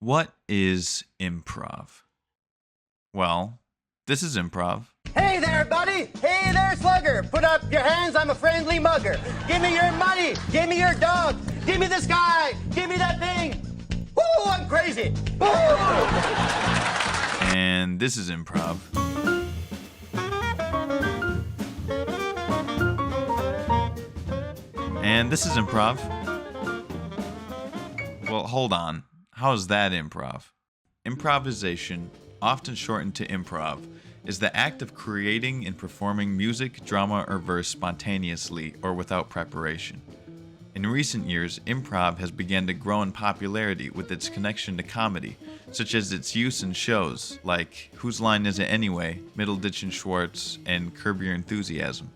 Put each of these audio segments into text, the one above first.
What is improv? Well, this is improv. Hey there, buddy! Hey there, slugger! Put up your hands, I'm a friendly mugger. Give me your money! Give me your dog! Give me the sky! Give me that thing! Woo, I'm crazy! Woo! And this is improv. And this is improv. Well, hold on. How's that improv? Improvisation, often shortened to improv, is the act of creating and performing music, drama, or verse spontaneously or without preparation. In recent years, improv has begun to grow in popularity with its connection to comedy, such as its use in shows like Whose Line Is It Anyway?, Middleditch and Schwartz, and Curb Your Enthusiasm.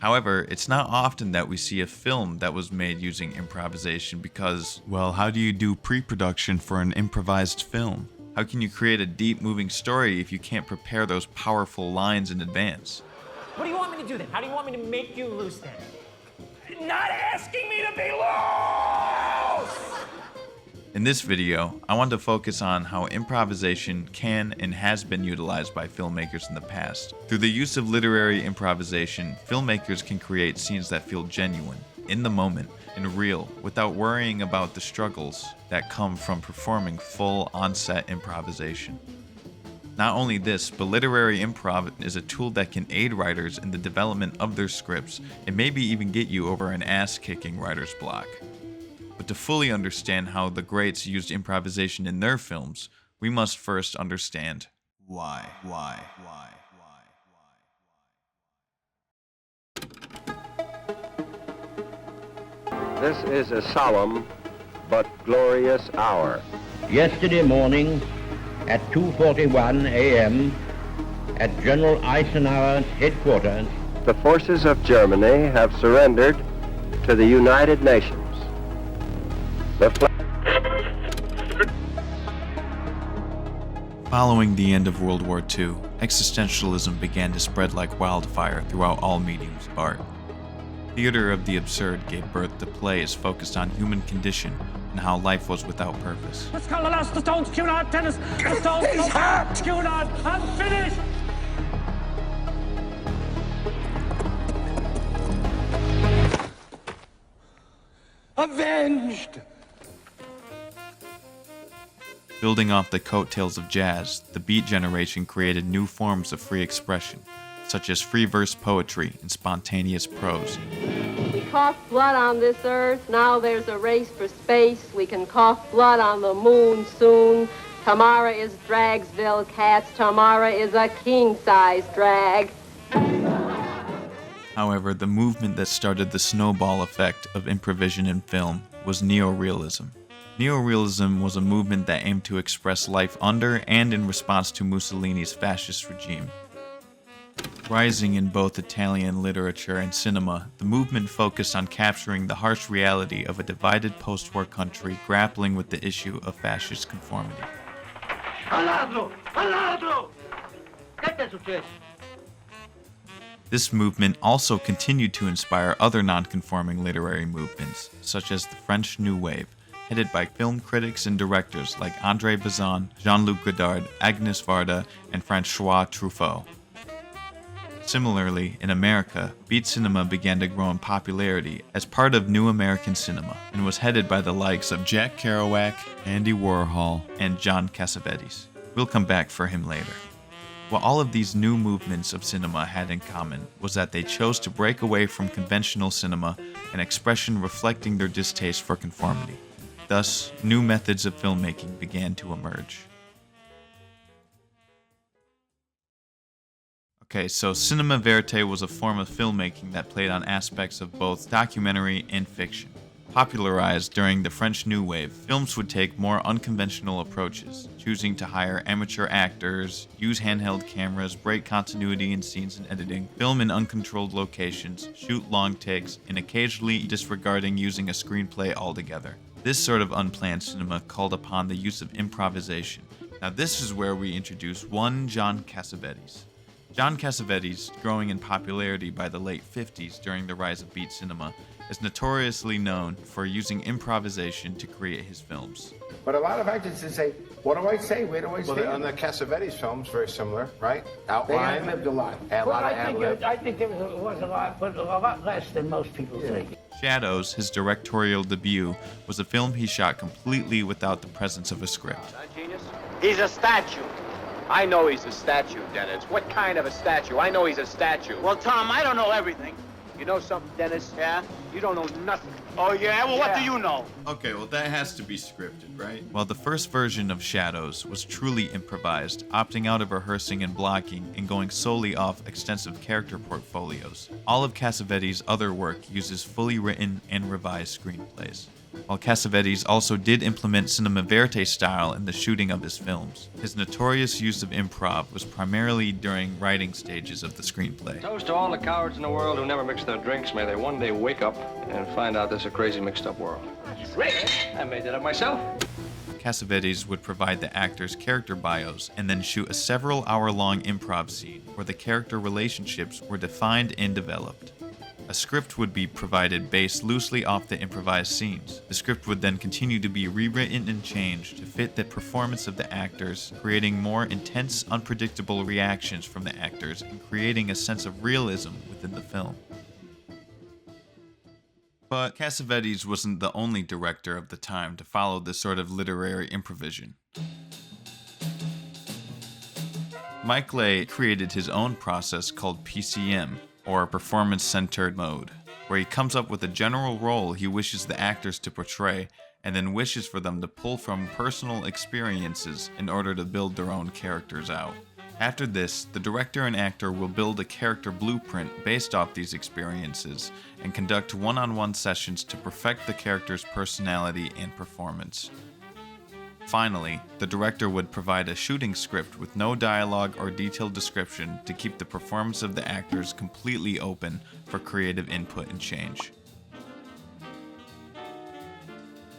However, it's not often that we see a film that was made using improvisation because, well, how do you do pre-production for an improvised film? How can you create a deep, moving story if you can't prepare those powerful lines in advance? What do you want me to do then? How do you want me to make you loose then? Not asking me to be loose! In this video, I want to focus on how improvisation can and has been utilized by filmmakers in the past. Through the use of literary improvisation, filmmakers can create scenes that feel genuine, in the moment, and real, without worrying about the struggles that come from performing full on-set improvisation. Not only this, but literary improv is a tool that can aid writers in the development of their scripts and maybe even get you over an ass-kicking writer's block. But to fully understand how the greats used improvisation in their films, we must first understand why. This is a solemn but glorious hour. Yesterday morning at 2:41 a.m. at General Eisenhower's headquarters, The forces of Germany have surrendered to the United Nations. The Following the end of World War II, existentialism began to spread like wildfire throughout all mediums of art. Theater of the absurd gave birth to plays focused on human condition and how life was without purpose. Let's call the last, the Stones, Cunard, tennis, the Stones, Cunard, I'm finished! Avenged! Building off the coattails of jazz, the Beat Generation created new forms of free expression, such as free verse poetry and spontaneous prose. We cough blood on this earth, now there's a race for space. We can cough blood on the moon soon. Tamara is Dragsville Cats, Tamara is a king-size drag. However, the movement that started the snowball effect of improvisation in film was Neorealism. Neorealism was a movement that aimed to express life under and in response to Mussolini's fascist regime. Rising in both Italian literature and cinema, the movement focused on capturing the harsh reality of a divided post-war country grappling with the issue of fascist conformity. This movement also continued to inspire other non-conforming literary movements, such as the French New Wave, headed by film critics and directors like André Bazin, Jean-Luc Godard, Agnes Varda, and François Truffaut. Similarly, in America, beat cinema began to grow in popularity as part of New American Cinema and was headed by the likes of Jack Kerouac, Andy Warhol, and John Cassavetes. We'll come back for him later. What all of these new movements of cinema had in common was that they chose to break away from conventional cinema, an expression reflecting their distaste for conformity. Thus, new methods of filmmaking began to emerge. Okay, so Cinéma Vérité was a form of filmmaking that played on aspects of both documentary and fiction. Popularized during the French New Wave, films would take more unconventional approaches, choosing to hire amateur actors, use handheld cameras, break continuity in scenes and editing, film in uncontrolled locations, shoot long takes, and occasionally disregarding using a screenplay altogether. This sort of unplanned cinema called upon the use of improvisation. Now this is where we introduce one John Cassavetes. John Cassavetes, growing in popularity by the late 50s during the rise of beat cinema, is notoriously known for using improvisation to create his films. But a lot of actors just say, what do I say? Where do I stand? Well, on the Cassavetes films, very similar, right? Outline. They have lived a lot. A lot of ad-lib. I think there was a lot, but a lot less than most people think. Shadows, his directorial debut, was a film he shot completely without the presence of a script. He's a statue. I know he's a statue, Dennis. What kind of a statue? I know he's a statue. Well, Tom, I don't know everything. You know something, Dennis? Yeah? You don't know nothing. Oh, yeah? Well, what do you know? Okay, well, that has to be scripted, right? While the first version of Shadows was truly improvised, opting out of rehearsing and blocking and going solely off extensive character portfolios, all of Cassavetes' other work uses fully written and revised screenplays. While Cassavetes also did implement Cinéma Vérité style in the shooting of his films, his notorious use of improv was primarily during writing stages of the screenplay. Toast to all the cowards in the world who never mix their drinks. May they one day wake up and find out this is a crazy mixed-up world. Great! I made that up myself. Cassavetes would provide the actors' character bios and then shoot a several-hour-long improv scene where the character relationships were defined and developed. A script would be provided based loosely off the improvised scenes. The script would then continue to be rewritten and changed to fit the performance of the actors, creating more intense, unpredictable reactions from the actors and creating a sense of realism within the film. But Cassavetes wasn't the only director of the time to follow this sort of literary improvisation. Mike Leigh created his own process called PCM, or performance-centered mode, where he comes up with a general role he wishes the actors to portray and then wishes for them to pull from personal experiences in order to build their own characters out. After this, the director and actor will build a character blueprint based off these experiences and conduct one-on-one sessions to perfect the character's personality and performance. Finally, the director would provide a shooting script with no dialogue or detailed description to keep the performance of the actors completely open for creative input and change.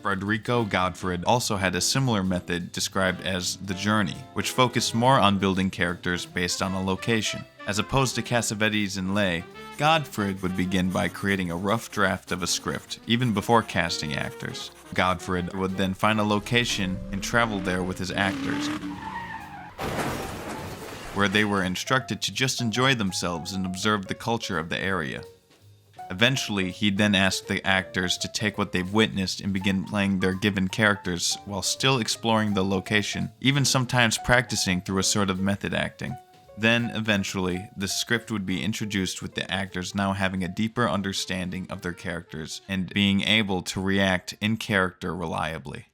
Frederico Godfrid also had a similar method described as the journey, which focused more on building characters based on a location. As opposed to Cassavetes and Leigh, Godfrid would begin by creating a rough draft of a script, even before casting actors. Godfrid would then find a location and travel there with his actors, where they were instructed to just enjoy themselves and observe the culture of the area. Eventually, he'd then ask the actors to take what they've witnessed and begin playing their given characters while still exploring the location, even sometimes practicing through a sort of method acting. Then, eventually, the script would be introduced with the actors now having a deeper understanding of their characters and being able to react in character reliably.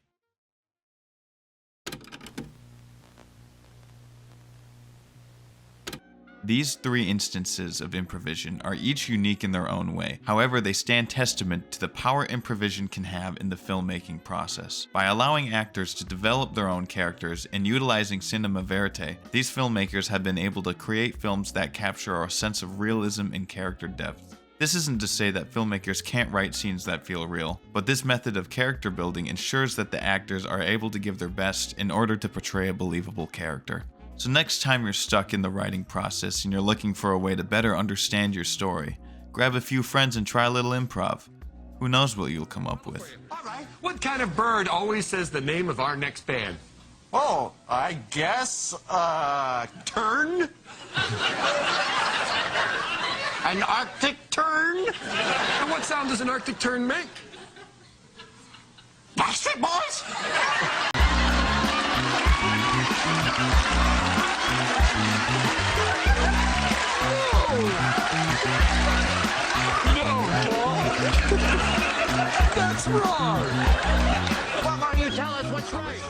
These three instances of improvisation are each unique in their own way. However, they stand testament to the power improvisation can have in the filmmaking process. By allowing actors to develop their own characters and utilizing Cinéma Vérité, these filmmakers have been able to create films that capture a sense of realism and character depth. This isn't to say that filmmakers can't write scenes that feel real, but this method of character building ensures that the actors are able to give their best in order to portray a believable character. So next time you're stuck in the writing process and you're looking for a way to better understand your story, grab a few friends and try a little improv. Who knows what you'll come up with. All right. What kind of bird always says the name of our next band? Oh, I guess, Tern? an Arctic tern? And what sound does an Arctic tern make? Backstreet Boys? That's wrong! Why don't you tell us what's right?